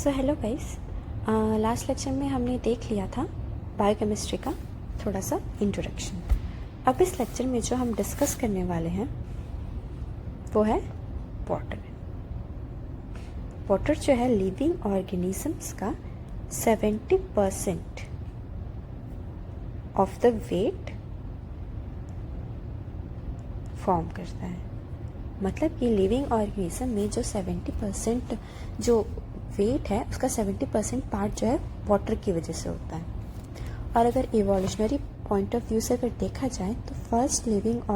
So hello guys, last lecture में हमने देख लिया था बायोकेमिस्ट्री का थोड़ा सा इंट्रोडक्शन। अब इस लेक्चर में जो हम डिस्कस करने वाले हैं वो है वाटर। वाटर जो है लिविंग ऑर्गेनिजम्स का 70% ऑफ द वेट फॉर्म करता है। मतलब कि लिविंग ऑर्गेनिज्म में जो 70% जो वेट है उसका 70% पार्ट जो है वाटर की वजह से होता है। और अगर इवोल्यूशनरी पॉइंट ऑफ व्यू से अगर देखा जाए तो फर्स्ट लिविंग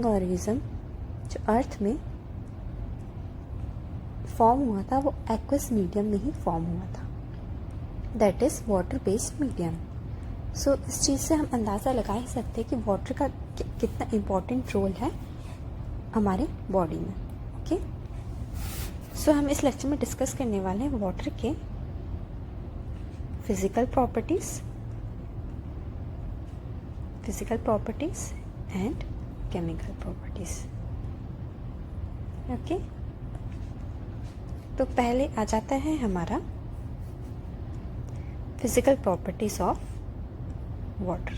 ऑर्गेनिज्म जो अर्थ में फॉर्म हुआ था वो एक्वस मीडियम में ही फॉर्म हुआ था, that is water based medium. So इस चीज़ से हम अंदाज़ा लगा ही सकते हैं कि वाटर का कितना इम्पोर्टेंट रोल है हमारे बॉडी में। ओके, सो हम इस लेक्चर में डिस्कस करने वाले हैं वाटर के physical properties and chemical properties. Okay, तो पहले आ जाता है हमारा फिजिकल प्रॉपर्टीज ऑफ वाटर।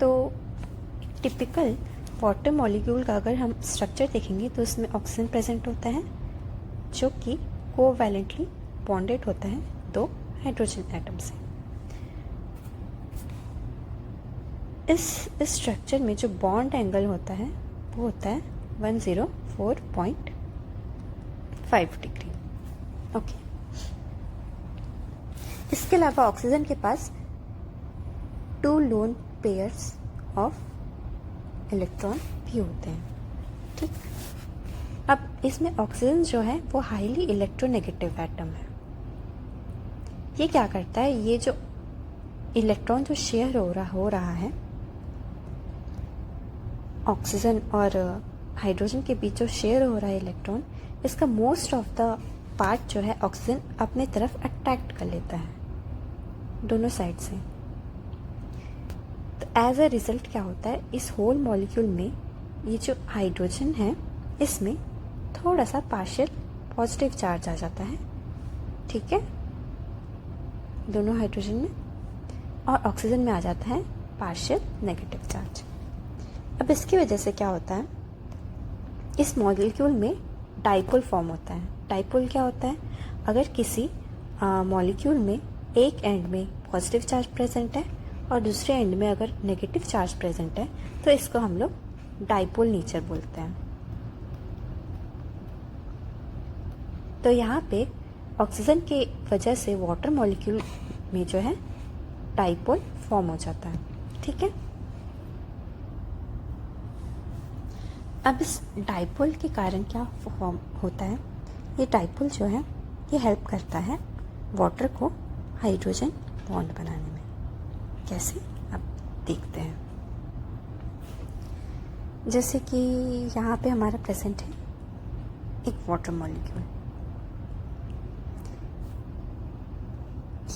तो टिपिकल वाटर मॉलिक्यूल का अगर हम स्ट्रक्चर देखेंगे तो उसमें ऑक्सीजन प्रेजेंट होता है जो कि कोवैलेंटली बॉन्डेड होता है दो हाइड्रोजन एटम से। इस स्ट्रक्चर में जो बॉन्ड एंगल होता है वो होता है 104.5 डिग्री। ओके, इसके अलावा ऑक्सीजन के पास 2 लोन पेयर्स ऑफ इलेक्ट्रॉन भी होते हैं। ठीक, अब इसमें ऑक्सीजन जो है वो हाईली इलेक्ट्रोनेगेटिव एटम है। ये क्या करता है, ये जो इलेक्ट्रॉन जो शेयर हो रहा है ऑक्सीजन और हाइड्रोजन के बीच जो शेयर हो रहा है इलेक्ट्रॉन, इसका मोस्ट ऑफ द पार्ट जो है ऑक्सीजन अपने तरफ अट्रैक्ट कर लेता है दोनों साइड से। तो एज अ रिजल्ट क्या होता है, इस होल मॉलिक्यूल में ये जो हाइड्रोजन है इसमें थोड़ा सा पार्शियल पॉजिटिव चार्ज आ जाता है। ठीक है, दोनों हाइड्रोजन में, और ऑक्सीजन में आ जाता है पार्शियल नेगेटिव चार्ज। अब इसकी वजह से क्या होता है, इस मॉलिक्यूल में डाइपोल फॉर्म होता है। डाइपोल क्या होता है, अगर किसी मॉलिक्यूल में एक एंड में पॉजिटिव चार्ज प्रेजेंट है और दूसरे एंड में अगर नेगेटिव चार्ज प्रेजेंट है तो इसको हम लोग डाइपोल नेचर बोलते हैं। तो यहाँ पे ऑक्सीजन के वजह से वाटर मॉलिक्यूल में जो है डाइपोल फॉर्म हो जाता है। ठीक है, अब इस डाइपोल के कारण क्या फॉर्म होता है, ये डाइपोल जो है ये हेल्प करता है वाटर को हाइड्रोजन बॉन्ड बनाने में। कैसे, अब देखते हैं। जैसे कि यहाँ पे हमारा प्रेजेंट है एक वाटर मॉलिक्यूल,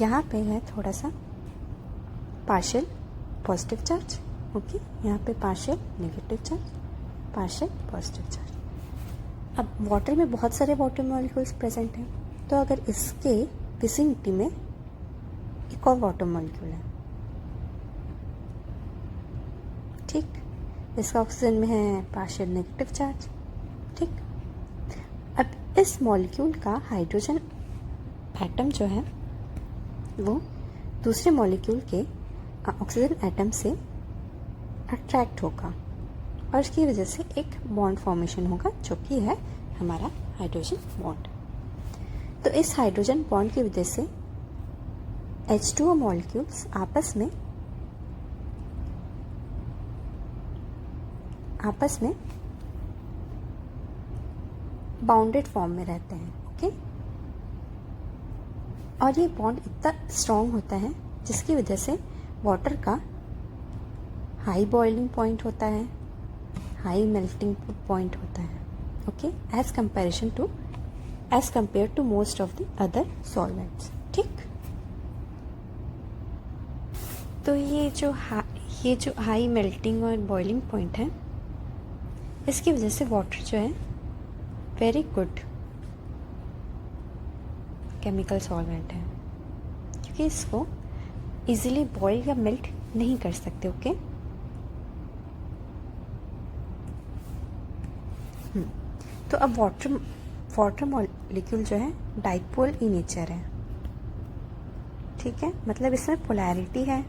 यहाँ पे है थोड़ा सा पार्शियल पॉजिटिव चार्ज। ओके, यहाँ पे partial negative charge, partial positive charge. अब वाटर में बहुत सारे वाटर मॉलिक्यूल्स प्रेजेंट हैं, तो अगर इसके विसिनिटी में एक और वाटर मॉलिक्यूल है, ठीक, इसका ऑक्सीजन में है पार्शियल नेगेटिव चार्ज। ठीक, अब इस मॉलिक्यूल का हाइड्रोजन एटम जो है वो दूसरे मॉलिक्यूल के ऑक्सीजन एटम से अट्रैक्ट होगा और इसकी वजह से एक बॉन्ड फॉर्मेशन होगा जो कि है हमारा हाइड्रोजन बॉन्ड। तो इस हाइड्रोजन बॉन्ड की वजह से H2O मॉलिक्यूल्स आपस में बाउंडेड फॉर्म में रहते हैं। ओके, और ये बॉन्ड इतना स्ट्रॉन्ग होता है जिसकी वजह से वाटर का हाई बॉइलिंग पॉइंट होता है, हाई मेल्टिंग पॉइंट होता है। Okay, as compared to most of the other solvents. ठीक, तो ये जो हाई मेल्टिंग और बॉइलिंग पॉइंट है इसकी वजह से वाटर जो है वेरी गुड केमिकल सॉल्वेंट है, क्योंकि इसको इजीली बॉयल या मेल्ट नहीं कर सकते। ओके तो अब वाटर मॉलिक्यूल जो है डाइपोल इन नेचर है, ठीक है, मतलब इसमें पोलैरिटी है।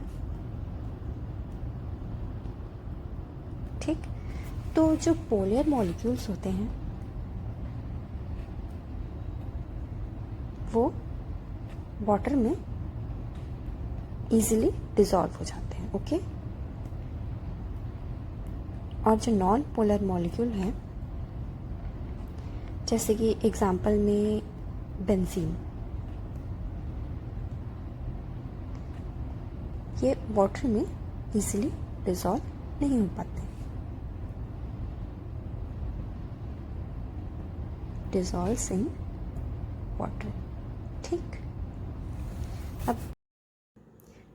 ठीक, तो जो पोलर मॉलिक्यूल्स होते हैं वो वाटर में इजीली डिसॉल्व हो जाते हैं। ओके, और जो नॉन पोलर मॉलिक्यूल हैं, जैसे कि एग्जाम्पल में बेंजीन, ये वाटर में इजीली डिसॉल्व नहीं हो पाते, डिसॉल्व्स इन वाटर। ठीक,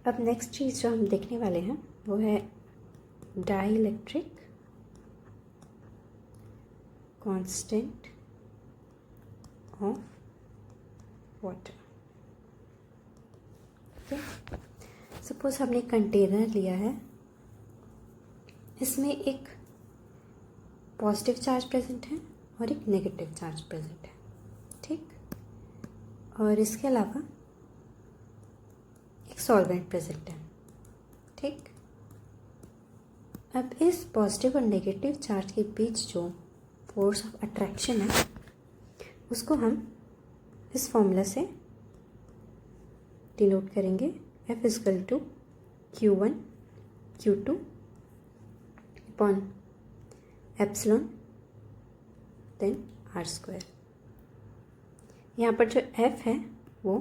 अब नेक्स्ट चीज़ जो हम देखने वाले हैं वो है dielectric constant of water. Okay, suppose हमने कंटेनर लिया है, इसमें एक पॉजिटिव चार्ज प्रेजेंट है और एक नेगेटिव चार्ज प्रेजेंट है। ठीक, और इसके अलावा एक सॉल्वेंट प्रेजेंट है। ठीक, अब इस पॉजिटिव और नेगेटिव चार्ज के बीच जो फोर्स ऑफ अट्रैक्शन है उसको हम इस फॉर्मूला से डिनोट करेंगे, F equal to Q1 Q2 upon epsilon then R square. यहाँ पर जो F है वो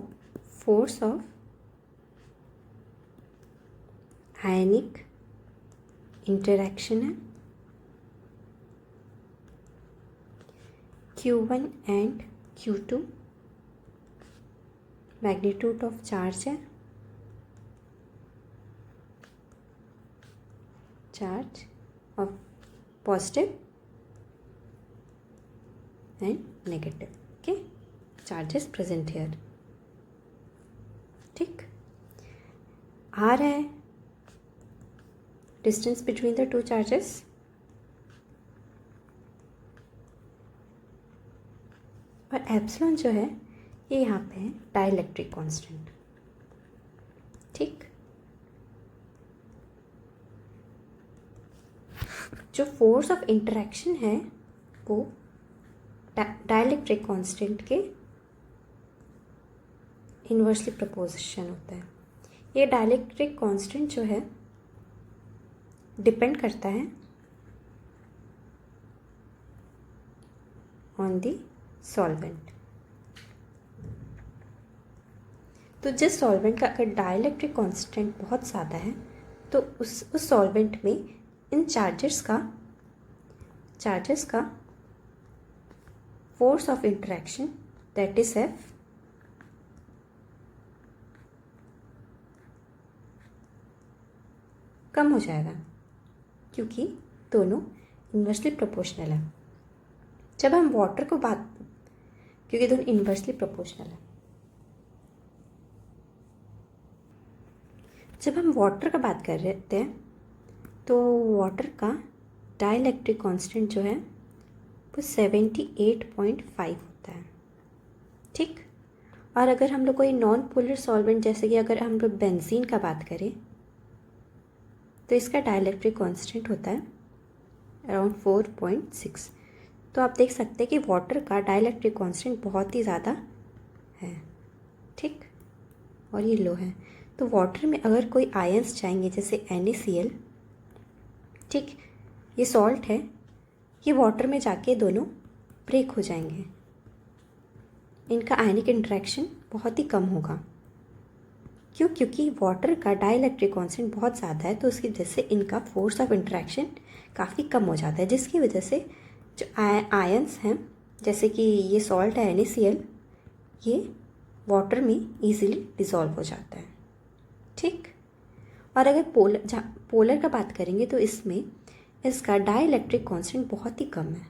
फोर्स ऑफ आयनिक इंटरैक्शन है, Q1 and Q2 magnitude of charge है, charge of positive and negative. Okay, charges present here. ठीक, R है distance between the two charges, और एप्सिलॉन जो है ये यहाँ पे है डाइइलेक्ट्रिक कांस्टेंट। ठीक, जो फोर्स ऑफ इंटरेक्शन है वो डाइइलेक्ट्रिक कांस्टेंट के इन्वर्सली प्रोपोर्शनल होता है। ये डाइइलेक्ट्रिक कांस्टेंट जो है डिपेंड करता है ऑन द सॉल्वेंट। तो जिस सॉल्वेंट का अगर डाइइलेक्ट्रिक कांस्टेंट बहुत ज़्यादा है तो उस सॉल्वेंट में इन चार्जेस का force of interaction that is F कम हो जाएगा, क्योंकि दोनों इन्वर्सली प्रोपोर्शनल है। जब हम वाटर को क्योंकि दोनों इन्वर्सली प्रोपोर्शनल है, जब हम वाटर का बात कर रहे थे तो वाटर का डाइइलेक्ट्रिक कांस्टेंट जो है वो 78.5 होता है। ठीक, और अगर हम लोग कोई नॉन पोलर सॉल्वेंट जैसे कि अगर हम लोग बेंजीन का बात करें तो इसका डाइइलेक्ट्रिक कांस्टेंट होता है अराउंड 4.6। तो आप देख सकते हैं कि वाटर का डाइइलेक्ट्रिक कांस्टेंट बहुत ही ज़्यादा है। ठीक, और ये लो है। तो वाटर में अगर कोई आयंस जाएंगे जैसे NaCl, ठीक, ये सॉल्ट है, ये वाटर में जाके दोनों ब्रेक हो जाएंगे, इनका आयनिक इंटरेक्शन बहुत ही कम होगा। क्यों? क्योंकि वाटर का डाइइलेक्ट्रिक कांस्टेंट बहुत ज़्यादा है, तो उसकी वजह से इनका फोर्स ऑफ इंटरेक्शन काफ़ी कम हो जाता है, जिसकी वजह से जो आयंस हैं जैसे कि ये सॉल्ट है NaCl, ये वाटर में इजीली डिसॉल्व हो जाता है। ठीक, और अगर पोलर का बात करेंगे तो इसमें इसका डाइलेक्ट्रिक कांस्टेंट बहुत ही कम है,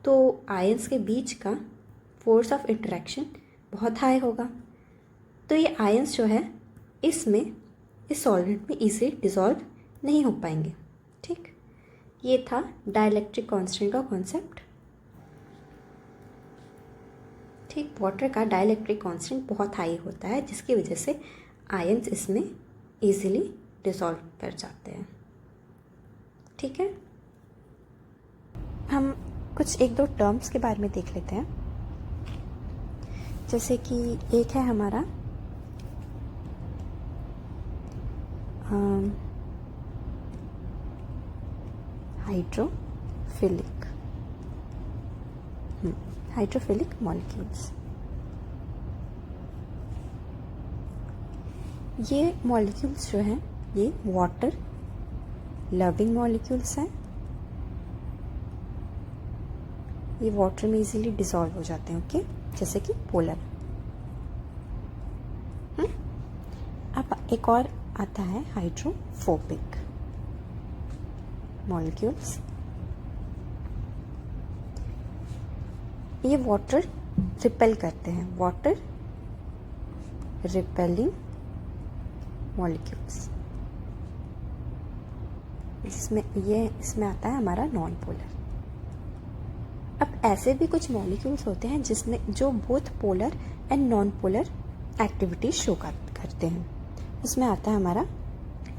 तो आयंस के बीच का फोर्स ऑफ इंटरेक्शन बहुत हाई होगा। तो ये आयंस जो है इसमें इस सॉल्वेंट में इजीली डिसॉल्व नहीं हो पाएंगे। ठीक, ये था डाइलेक्ट्रिक कांस्टेंट का कॉन्सेप्ट। ठीक, वाटर का डाइलेक्ट्रिक कांस्टेंट बहुत हाई होता है, जिसकी वजह से आयंस इसमें इजीली डिसॉल्व कर जाते हैं। ठीक है, हम कुछ एक दो टर्म्स के बारे में देख लेते हैं। जैसे कि एक है हमारा हाइड्रोफिलिक मॉलिक्यूल्स। ये मॉलिक्यूल्स जो हैं ये वाटर लविंग मॉलिक्यूल्स हैं। ये वाटर में इजीली डिसॉल्व हो जाते हैं। ओके, जैसे कि पोलर। अब एक और आता है हाइड्रोफोबिक मॉलिक्यूल्स। ये वाटर रिपेल करते हैं, वाटर रिपेलिंग मॉलिक्यूल्स। इसमें आता है हमारा नॉन पोलर। अब ऐसे भी कुछ मॉलिक्यूल्स होते हैं जिसमें जो both polar and non polar activities show करते हैं। उसमें आता है हमारा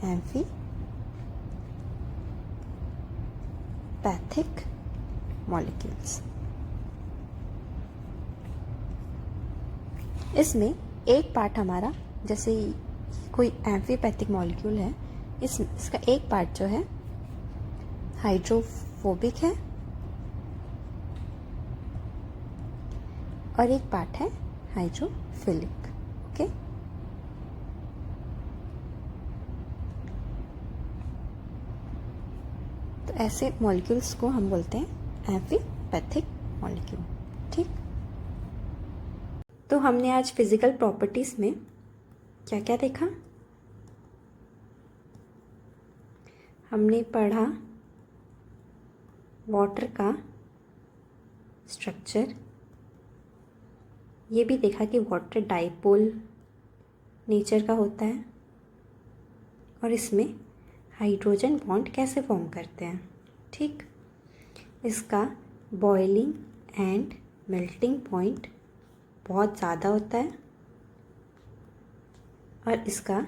एम्फीपैथिक मॉलिक्यूल्स। इसमें एक पार्ट हमारा, जैसे कोई एम्फीपैथिक मॉलिक्यूल है, इसका एक पार्ट जो है हाइड्रोफोबिक है और एक पार्ट है हाइड्रोफिलिक। ओके, तो ऐसे मॉलिक्यूल्स को हम बोलते हैं एम्फीपैथिक मॉलिक्यूल। ठीक, तो हमने आज फिजिकल प्रॉपर्टीज में क्या क्या देखा? हमने पढ़ा वाटर का स्ट्रक्चर, ये भी देखा कि वाटर डाइपोल नेचर का होता है और इसमें हाइड्रोजन बॉन्ड कैसे फॉर्म करते हैं। ठीक, इसका बॉइलिंग एंड मेल्टिंग पॉइंट बहुत ज़्यादा होता है और इसका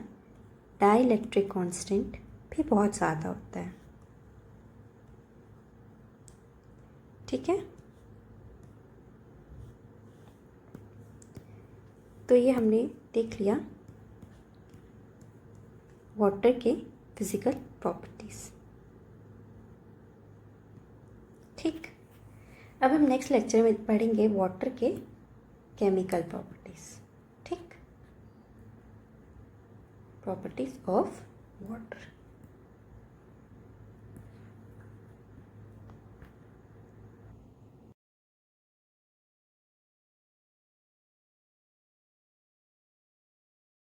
डाइलेक्ट्रिक कांस्टेंट भी बहुत ज़्यादा होता है। ठीक है, तो ये हमने देख लिया वाटर के फिजिकल प्रॉपर्टीज। ठीक, अब हम नेक्स्ट लेक्चर में पढ़ेंगे वाटर के केमिकल प्रॉपर्टीज। ठीक, प्रॉपर्टीज ऑफ वाटर।